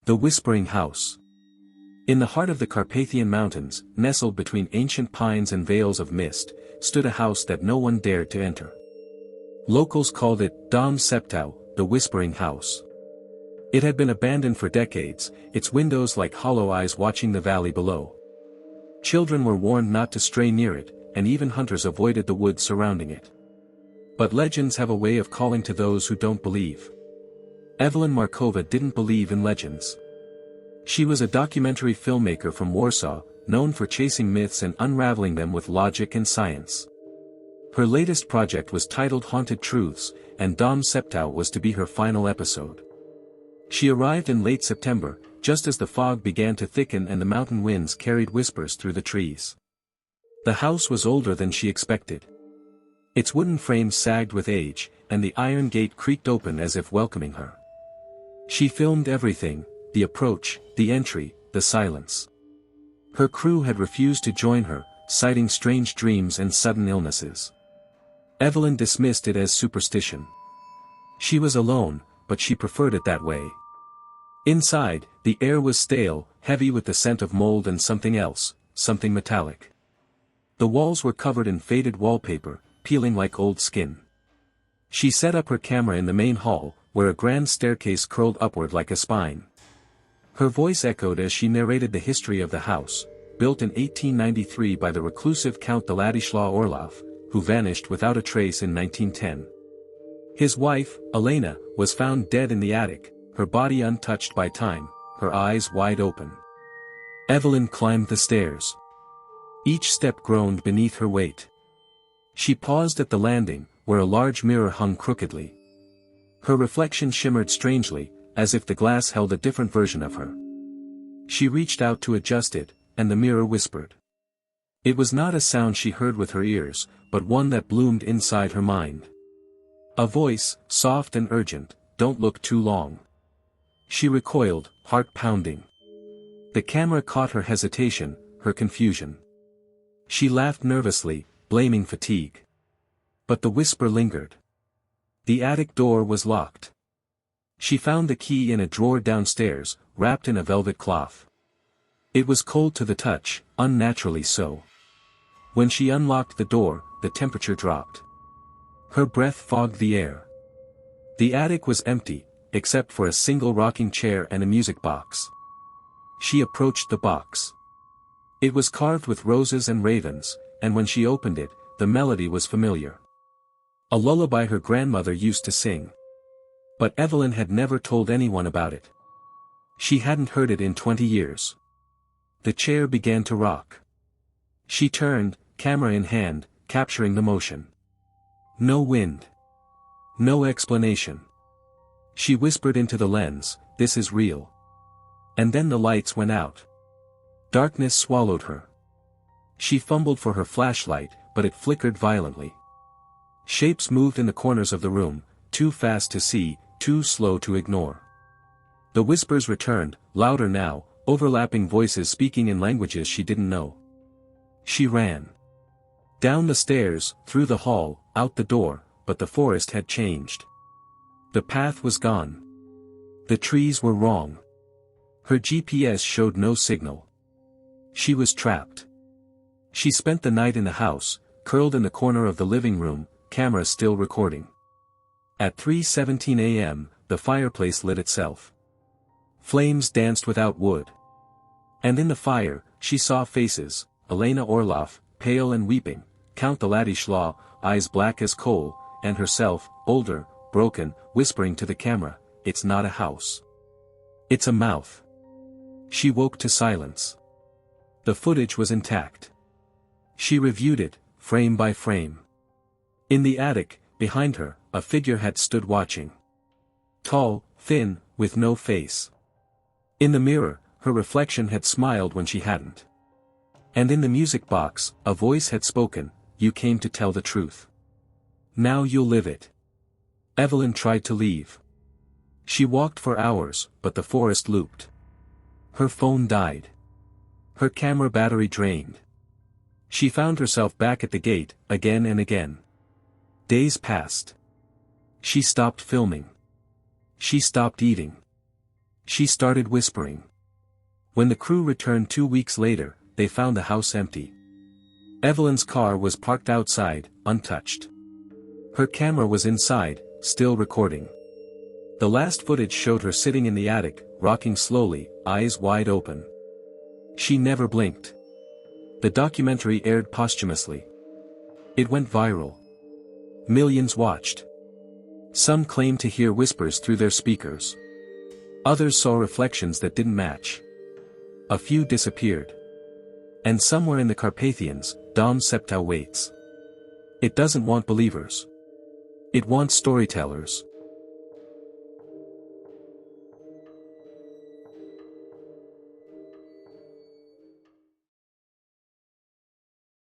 The Whispering House. In the heart of the Carpathian Mountains, nestled between ancient pines and veils of mist, stood a house that no one dared to enter. Locals called it Dom Septau, the Whispering House. It had been abandoned for decades, its windows like hollow eyes watching the valley below. Children were warned not to stray near it, and even hunters avoided the woods surrounding it. But legends have a way of calling to those who don't believe. Evelyn Markova didn't believe in legends. She was a documentary filmmaker from Warsaw, known for chasing myths and unraveling them with logic and science. Her latest project was titled Haunted Truths, and Dom Septau was to be her final episode. She arrived in late September, just as the fog began to thicken and the mountain winds carried whispers through the trees. The house was older than she expected. Its wooden frame sagged with age, and the iron gate creaked open as if welcoming her. She filmed everything: the approach, the entry, the silence. Her crew had refused to join her, citing strange dreams and sudden illnesses. Evelyn dismissed it as superstition. She was alone, but she preferred it that way. Inside, the air was stale, heavy with the scent of mold and something else, something metallic. The walls were covered in faded wallpaper, peeling like old skin. She set up her camera in the main hall, where a grand staircase curled upward like a spine. Her voice echoed as she narrated the history of the house, built in 1893 by the reclusive Count de Ladislaw Orlov, who vanished without a trace in 1910. His wife, Elena, was found dead in the attic, her body untouched by time, her eyes wide open. Evelyn climbed the stairs. Each step groaned beneath her weight. She paused at the landing, where a large mirror hung crookedly. Her reflection shimmered strangely, as if the glass held a different version of her. She reached out to adjust it, and the mirror whispered. It was not a sound she heard with her ears, but one that bloomed inside her mind. A voice, soft and urgent: "Don't look too long." She recoiled, heart pounding. The camera caught her hesitation, her confusion. She laughed nervously, blaming fatigue. But the whisper lingered. The attic door was locked. She found the key in a drawer downstairs, wrapped in a velvet cloth. It was cold to the touch, unnaturally so. When she unlocked the door, the temperature dropped. Her breath fogged the air. The attic was empty, except for a single rocking chair and a music box. She approached the box. It was carved with roses and ravens, and when she opened it, the melody was familiar. A lullaby her grandmother used to sing. But Evelyn had never told anyone about it. She hadn't heard it in 20 years. The chair began to rock. She turned, camera in hand, capturing the motion. No wind. No explanation. She whispered into the lens, "This is real." And then the lights went out. Darkness swallowed her. She fumbled for her flashlight, but it flickered violently. Shapes moved in the corners of the room, too fast to see, too slow to ignore. The whispers returned, louder now, overlapping voices speaking in languages she didn't know. She ran. Down the stairs, through the hall, out the door, but the forest had changed. The path was gone. The trees were wrong. Her GPS showed no signal. She was trapped. She spent the night in the house, curled in the corner of the living room, camera still recording. At 3:17 a.m., the fireplace lit itself. Flames danced without wood. And in the fire, she saw faces: Elena Orlov, pale and weeping, Count de Ladislaw, eyes black as coal, and herself, older, broken, whispering to the camera, "It's not a house. It's a mouth." She woke to silence. The footage was intact. She reviewed it, frame by frame. In the attic, behind her, a figure had stood watching. Tall, thin, with no face. In the mirror, her reflection had smiled when she hadn't. And in the music box, a voice had spoken, "You came to tell the truth. Now you'll live it." Evelyn tried to leave. She walked for hours, but the forest looped. Her phone died. Her camera battery drained. She found herself back at the gate, again and again. Days passed. She stopped filming. She stopped eating. She started whispering. When the crew returned 2 weeks later, they found the house empty. Evelyn's car was parked outside, untouched. Her camera was inside, still recording. The last footage showed her sitting in the attic, rocking slowly, eyes wide open. She never blinked. The documentary aired posthumously. It went viral. Millions watched. Some claimed to hear whispers through their speakers. Others saw reflections that didn't match. A few disappeared. And somewhere in the Carpathians, Dom Septa waits. It doesn't want believers. It wants storytellers.